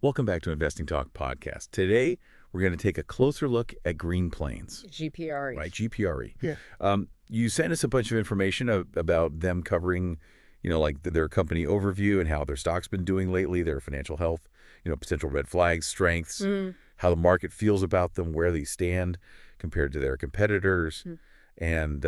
Welcome back to Investing Talk podcast. Today, we're going to take a closer look at Green Plains. GPRE. Right, GPRE. Yeah. You sent us a bunch of information about them covering, like their company overview and how their stock's been doing lately, their financial health, potential red flags, strengths, how the market feels about them, where they stand compared to their competitors, and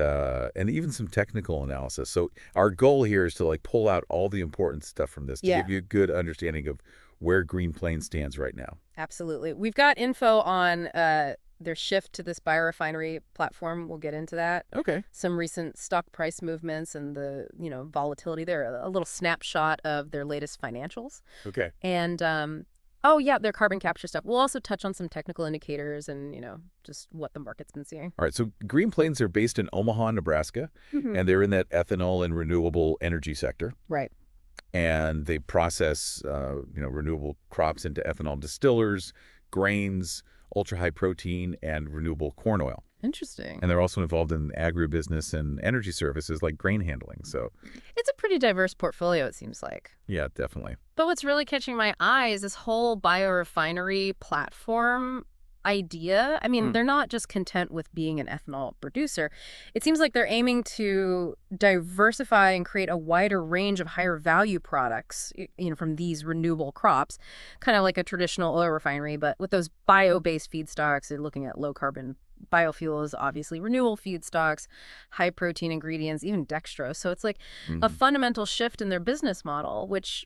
even some technical analysis. So our goal here is to pull out all the important stuff from this to give you a good understanding of where Green Plains stands right now. Absolutely. We've got info on their shift to this biorefinery platform. We'll get into that. Okay. Some recent stock price movements and the, volatility there. A little snapshot of their latest financials. Okay. And, oh, yeah, their carbon capture stuff. We'll also touch on some technical indicators and, just what the market's been seeing. All right. So Green Plains are based in Omaha, Nebraska, and they're in that ethanol and renewable energy sector. Right. And they process, renewable crops into ethanol distillers, grains, ultra-high protein, and renewable corn oil. Interesting. And they're also involved in agribusiness and energy services like grain handling. So it's a pretty diverse portfolio, it seems like. yeah, definitely. But what's really catching my eye is this whole biorefinery platform idea. I mean, they're not just content with being an ethanol producer. It seems like they're aiming to diversify and create a wider range of higher value products, from these renewable crops, kind of like a traditional oil refinery, but with those bio-based feedstocks. They're looking at low carbon biofuels, obviously renewable feedstocks, high protein ingredients, even dextrose. So it's like a fundamental shift in their business model, which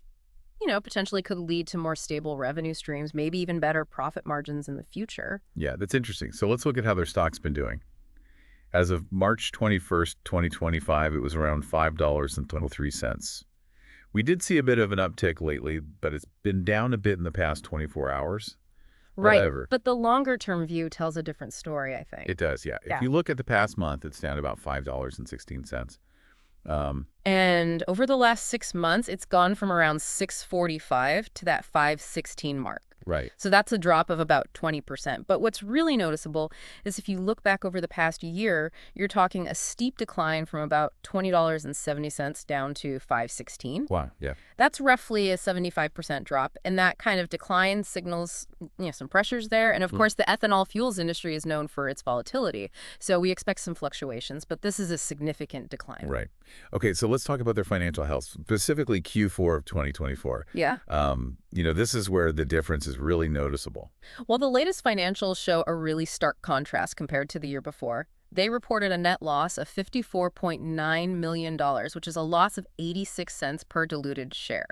potentially could lead to more stable revenue streams, maybe even better profit margins in the future. Yeah, that's interesting. So let's look at how their stock's been doing. As of March 21st, 2025, it was around $5.23. We did see a bit of an uptick lately, but it's been down a bit in the past 24 hours. Right. However, but the longer-term view tells a different story, I think. it does, yeah. If you look at the past month, it's down to about $5.16. And over the last 6 months, it's gone from around 645 to that 516 mark. Right. So that's a drop of about 20%. But what's really noticeable is if you look back over the past year, you're talking a steep decline from about $20.70 down to $5.16. Wow, yeah. That's roughly a 75% drop. And that kind of decline signals, some pressures there. And of course, the ethanol fuels industry is known for its volatility. So we expect some fluctuations, but this is a significant decline. Right. Okay, so let's talk about their financial health, specifically Q4 of 2024. Yeah. This is where the difference is really noticeable. Well, the latest financials show a really stark contrast compared to the year before. They reported a net loss of $54.9 million, which is a loss of 86 cents per diluted share.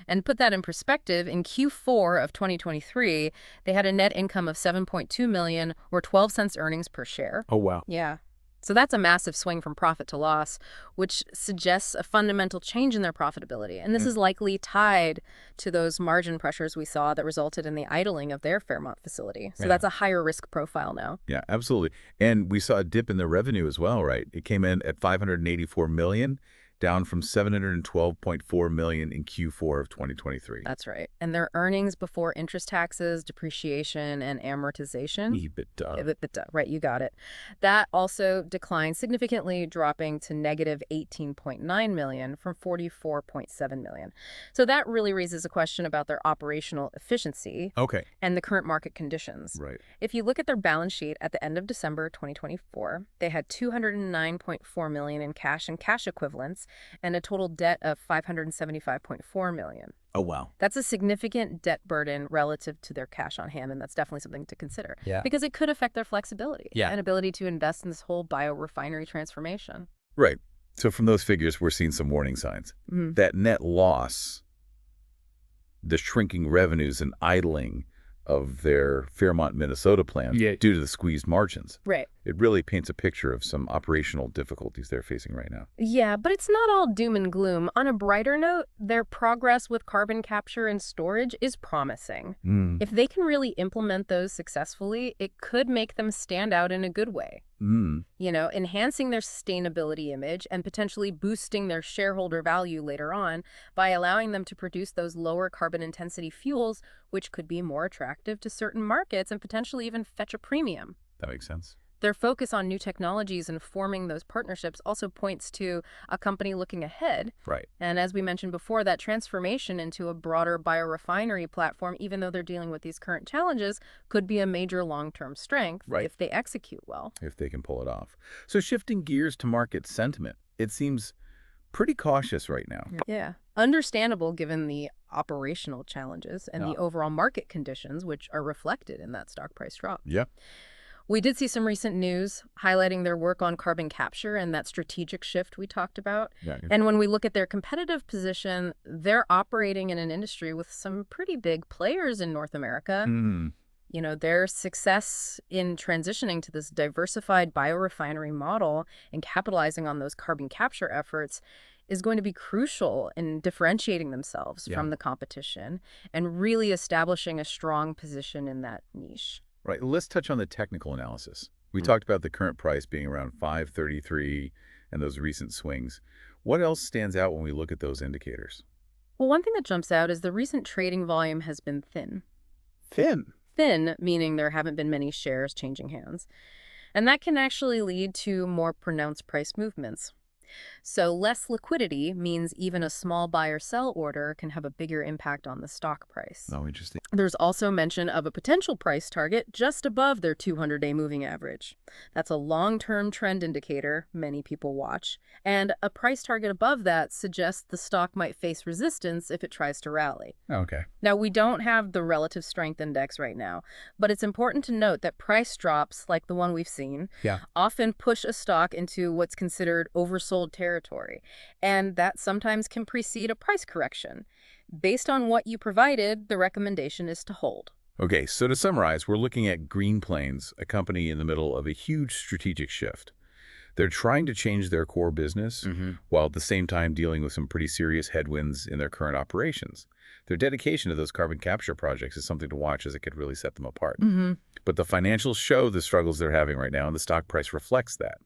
And put that in perspective, in Q4 of 2023, they had a net income of $7.2 million or 12 cents earnings per share. Oh, wow. Yeah. So that's a massive swing from profit to loss, which suggests a fundamental change in their profitability. And this is likely tied to those margin pressures we saw that resulted in the idling of their Fairmont facility. So that's a higher risk profile now. Yeah, absolutely. And we saw a dip in the revenue as well, right? It came in at $584 million, down from $712.4 million in Q4 of 2023. That's right. And their earnings before interest, taxes, depreciation, and amortization. EBITDA, right, you got it. That also declined significantly, dropping to negative $18.9 million from $44.7 million. So that really raises a question about their operational efficiency and the current market conditions. Right. If you look at their balance sheet at the end of December 2024, they had $209.4 million in cash and cash equivalents, and a total debt of $575.4 million. Oh, wow. That's a significant debt burden relative to their cash on hand, and that's definitely something to consider. Yeah. Because it could affect their flexibility and ability to invest in this whole biorefinery transformation. Right. So from those figures, we're seeing some warning signs. That net loss, the shrinking revenues and idling of their Fairmont, Minnesota plant due to the squeezed margins. Right. It really paints a picture of some operational difficulties they're facing right now. Yeah, but it's not all doom and gloom. On a brighter note, their progress with carbon capture and storage is promising. If they can really implement those successfully, it could make them stand out in a good way. Enhancing their sustainability image and potentially boosting their shareholder value later on by allowing them to produce those lower carbon intensity fuels, which could be more attractive to certain markets and potentially even fetch a premium. That makes sense. Their focus on new technologies and forming those partnerships also points to a company looking ahead. Right. And as we mentioned before, that transformation into a broader biorefinery platform, even though they're dealing with these current challenges, could be a major long-term strength if they execute well. If they can pull it off. So shifting gears to market sentiment, it seems pretty cautious right now. Yeah. Understandable given the operational challenges and the overall market conditions, which are reflected in that stock price drop. Yeah. We did see some recent news highlighting their work on carbon capture and that strategic shift we talked about. Yeah. And when we look at their competitive position, they're operating in an industry with some pretty big players in North America. You know, their success in transitioning to this diversified biorefinery model and capitalizing on those carbon capture efforts is going to be crucial in differentiating themselves from the competition and really establishing a strong position in that niche. Right. Let's touch on the technical analysis. We talked about the current price being around 533 and those recent swings. What else stands out when we look at those indicators? Well, one thing that jumps out is the recent trading volume has been thin. Thin. Thin, meaning there haven't been many shares changing hands. And that can actually lead to more pronounced price movements. So less liquidity means even a small buy or sell order can have a bigger impact on the stock price. Oh, interesting. There's also mention of a potential price target just above their 200-day moving average. That's a long-term trend indicator many people watch. And a price target above that suggests the stock might face resistance if it tries to rally. Okay. Now, we don't have the relative strength index right now, but it's important to note that price drops, like the one we've seen, often push a stock into what's considered oversold territory, and that sometimes can precede a price correction. Based on what you provided, the recommendation is to hold. Okay, so to summarize, we're looking at Green Plains, a company in the middle of a huge strategic shift. They're trying to change their core business while at the same time dealing with some pretty serious headwinds in their current operations. Their dedication to those carbon capture projects is something to watch as it could really set them apart. But the financials show the struggles they're having right now, and the stock price reflects that.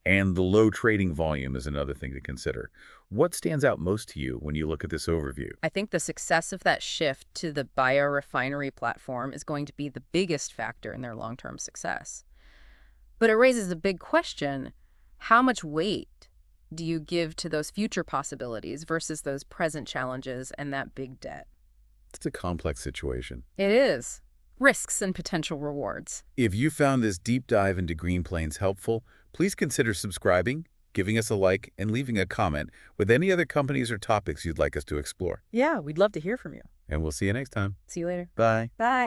And the low trading volume is another thing to consider. What stands out most to you when you look at this overview? I think the success of that shift to the biorefinery platform is going to be the biggest factor in their long-term success. But it raises a big question. How much weight do you give to those future possibilities versus those present challenges and that big debt? It's a complex situation. It is. Risks and potential rewards. If you found this deep dive into Green Plains helpful, please consider subscribing, giving us a like, and leaving a comment with any other companies or topics you'd like us to explore. Yeah, we'd love to hear from you. And we'll see you next time. See you later. Bye. Bye.